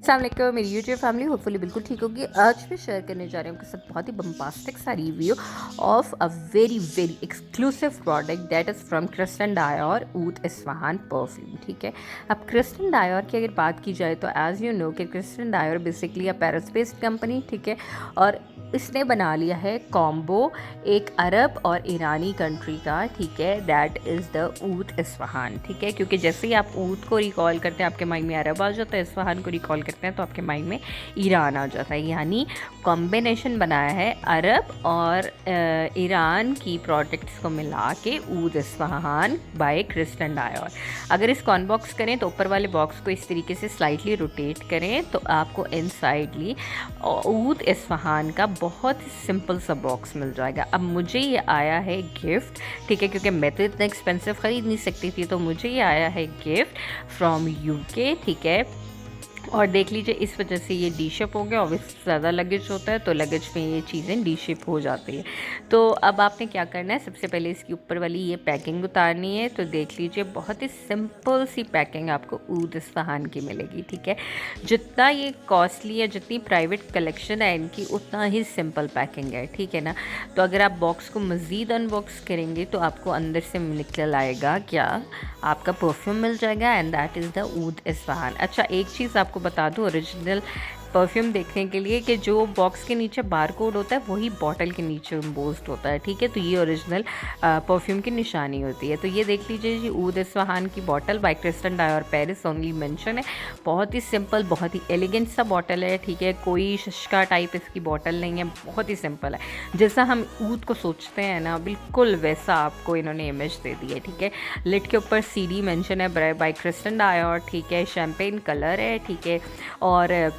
अस्सलाम वालेकुम मेरी यूट्यूब फैमिली होपफुली बिल्कुल ठीक होगी। आज मैं शेयर करने जा रही हूँ आपके साथ बहुत ही बम्बास्टिक सा review of a very very exclusive product that is from Christian Dior Oud Ispahan perfume. ठीक है, अब क्रिस्टन डायोर की अगर बात की जाए तो एज़ यू नो कि Christian Dior basically a Paris based company, ठीक है, और इसने बना लिया है कॉम्बो एक अरब और ईरानी कंट्री का, ठीक है, that is the Oud Isfahan. ठीक है, क्योंकि जैसे ही आप ऊद को रिकॉल करते हैं आपके माइंड में अरब आ जाता है, इस्फहान को रिकॉल करते हैं तो आपके माइंड में ईरान आ जाता है, यानी कॉम्बिनेशन बनाया है अरब और ईरान की प्रोडक्ट्स को मिला के ऊद इस्फहान बाय क्रिस्टन डायोर। अगर इस कॉनबॉक्स करें तो ऊपर वाले बॉक्स को इस तरीके से स्लाइटली रोटेट करें तो आपको इनसाइडली ऊद इस्फहान का बहुत ही सिंपल सा बॉक्स मिल जाएगा। अब मुझे ये आया है गिफ्ट, ठीक है, क्योंकि मैं तो इतना एक्सपेंसिव ख़रीद नहीं सकती थी, तो मुझे ये आया है गिफ्ट फ्रॉम यूके। ठीक है, और देख लीजिए इस वजह से ये डी शिप हो गया। ऑब्वियसली ज़्यादा लगेज होता है तो लगेज में ये चीज़ें डी शिप हो जाती है। तो अब आपने क्या करना है, सबसे पहले इसकी ऊपर वाली ये पैकिंग उतारनी है। तो देख लीजिए बहुत ही सिंपल सी पैकिंग आपको ऊद इस्फहान की मिलेगी। ठीक है, जितना ये कॉस्टली है, जितनी प्राइवेट कलेक्शन है इनकी, उतना ही सिंपल पैकिंग है। ठीक है ना, तो अगर आप बॉक्स को मज़ीद अनबॉक्स करेंगे तो आपको अंदर से निकल आएगा क्या, आपका परफ्यूम मिल जाएगा, and that is the Oud Ispahan. अच्छा, एक चीज़ आपको बता दूं, ओरिजिनल परफ्यूम देखने के लिए कि जो बॉक्स के नीचे बारकोड होता है वही बॉटल के नीचे इम्पोज्ड होता है। ठीक है, तो ये ओरिजिनल परफ्यूम की निशानी होती है। तो ये देख लीजिए जी, ऊद इस्फहान की bottle by Christian Dior Paris only mention है। बहुत ही सिंपल, बहुत ही एलिगेंट सा बॉटल है। ठीक है, कोई शशका टाइप इसकी बॉटल नहीं है, बहुत ही सिंपल है। जैसा हम ऊद को सोचते हैं ना, बिल्कुल वैसा आपको इन्होंने इमेज दे दी है। ठीक है, लिड के ऊपर CD मेंशन है बाय क्रिस्टन डायोर। ठीक है, शैम्पेन कलर है। ठीक है, और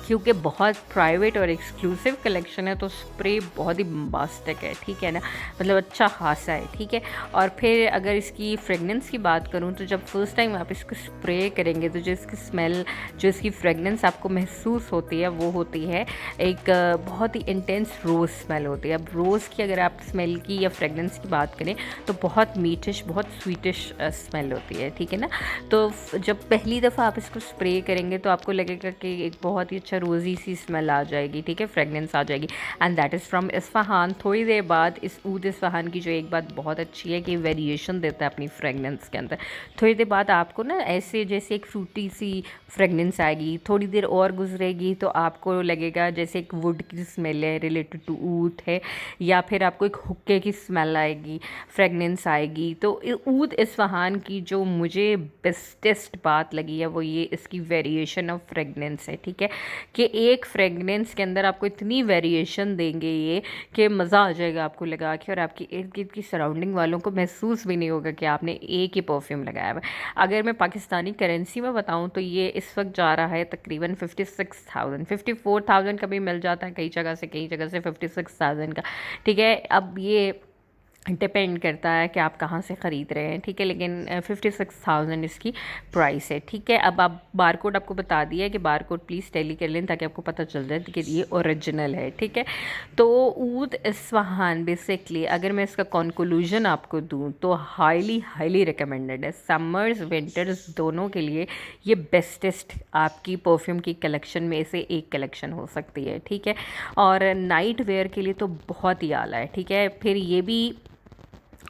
क्योंकि बहुत प्राइवेट और एक्सक्लूसिव कलेक्शन है तो स्प्रे बहुत ही बम्बास्टिक है। ठीक है ना, मतलब अच्छा खासा है। ठीक है, और फिर अगर इसकी फ्रेगनेंस की बात करूँ तो जब फर्स्ट टाइम आप इसको स्प्रे करेंगे तो जो इसकी स्मेल, जो इसकी फ्रेगनेंस आपको महसूस होती है वो होती है एक बहुत ही इंटेंस रोज़ स्मेल होती है। अब रोज़ की अगर आप स्मेल की या फ्रेगनेंस की बात करें तो बहुत मीठिश, बहुत स्वीटिश स्मेल होती है। ठीक है ना, तो जब पहली दफ़ा आप इसको स्प्रे करेंगे तो आपको लगेगा कि एक बहुत ही अच्छा रोज़ी सी स्मेल आ जाएगी। ठीक है, फ्रेगनेंस आ जाएगी, and that is from Isfahan. थोड़ी देर बाद इस ऊद इस्फहान की जो एक बात बहुत अच्छी है कि वेरिएशन देता है अपनी फ्रेगनेंस के अंदर। थोड़ी देर बाद आपको ना ऐसे जैसे एक फ्रूटी सी फ्रेगनेंस आएगी, थोड़ी देर और गुजरेगी तो आपको लगेगा जैसे एक वुड की स्मेल है रिलेटेड टू ऊद है, या फिर आपको एक हुक्के की स्मेल आएगी, फ्रेगनेंस आएगी। तो ऊद इस्फहान की जो मुझे बेस्टेस्ट बात लगी है वो ये इसकी वेरिएशन ऑफ फ्रेगनेंस है। ठीक है, कि एक फ्रेगनेंस के अंदर आपको इतनी वेरिएशन देंगे ये कि मज़ा आ जाएगा आपको लगा के, और आपकी इर्द गिर्द की सराउंडिंग वालों को महसूस भी नहीं होगा कि आपने एक ही परफ्यूम लगाया हुआ है। अगर मैं पाकिस्तानी करेंसी में बताऊं तो ये इस वक्त जा रहा है तकरीबन 56,000, 54,000 का भी मिल जाता है कई जगह से, 56,000 का। ठीक है, अब ये डिपेंड करता है कि आप कहाँ से ख़रीद रहे हैं। ठीक है, लेकिन 56,000 इसकी प्राइस है। ठीक है, अब आप बारकोड आपको बता दिया है कि बारकोड प्लीज़ टैली कर लें ताकि आपको पता चल जाए कि ये ओरिजिनल है। ठीक है, तो ऊद इस्फहान बेसिकली अगर मैं इसका कंक्लूजन आपको दूँ तो हाईली हाईली रिकमेंडेड है। समर्स विंटर्स दोनों के लिए ये बेस्टेस्ट आपकी परफ्यूम की कलेक्शन में से एक कलेक्शन हो सकती है। ठीक है, और नाइट वेयर के लिए तो बहुत ही आला है। ठीक है, फिर ये भी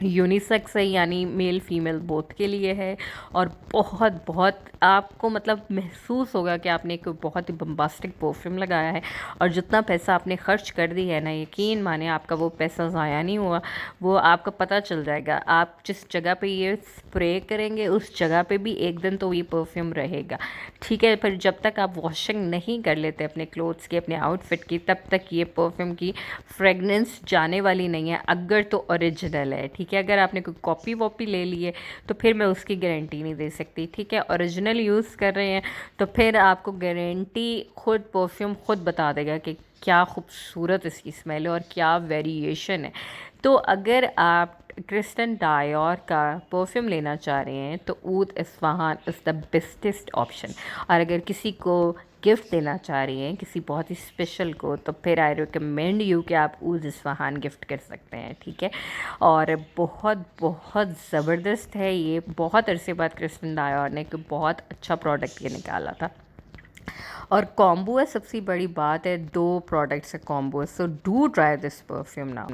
यूनिसेक्स है, यानी मेल फीमेल बोथ के लिए है, और बहुत बहुत आपको मतलब महसूस होगा कि आपने एक बहुत ही बम्बास्टिक परफ्यूम लगाया है, और जितना पैसा आपने खर्च कर दी है ना, यकीन माने आपका वो पैसा ज़ाया नहीं हुआ। वो आपको पता चल जाएगा, आप जिस जगह पे ये स्प्रे करेंगे उस जगह पे भी एक दिन तो ये परफ्यूम रहेगा। ठीक है, पर जब तक आप वॉशिंग नहीं कर लेते अपने क्लोथ्स की, अपने आउटफिट की, तब तक ये परफ्यूम की फ्रेगनेंस जाने वाली नहीं है, अगर तो ओरिजिनल है। ठीक है, अगर आपने कोई कॉपी वॉपी ले ली है तो फिर मैं उसकी गारंटी नहीं दे सकती। ठीक है, ओरिजिनल यूज़ कर रहे हैं तो फिर आपको गारंटी खुद परफ्यूम खुद बता देगा कि क्या खूबसूरत इसकी स्मेल है और क्या वेरिएशन है। तो अगर आप क्रिस्टन डायोर का परफ्यूम लेना चाह रहे हैं तो Oud Ispahan is the bestest option. और अगर किसी को गिफ्ट देना चाह रही हैं किसी बहुत ही स्पेशल को, तो फिर आई रिकमेंड यू कि आप ऊद इस्फहान गिफ्ट कर सकते हैं। ठीक है, और बहुत बहुत ज़बरदस्त है ये। बहुत अरसे बाद क्रिस्टन डायोर ने एक बहुत अच्छा प्रोडक्ट ये निकाला था, और कॉम्बो है, सबसे बड़ी बात है, 2 प्रोडक्ट्स है combo, so do try this perfume now.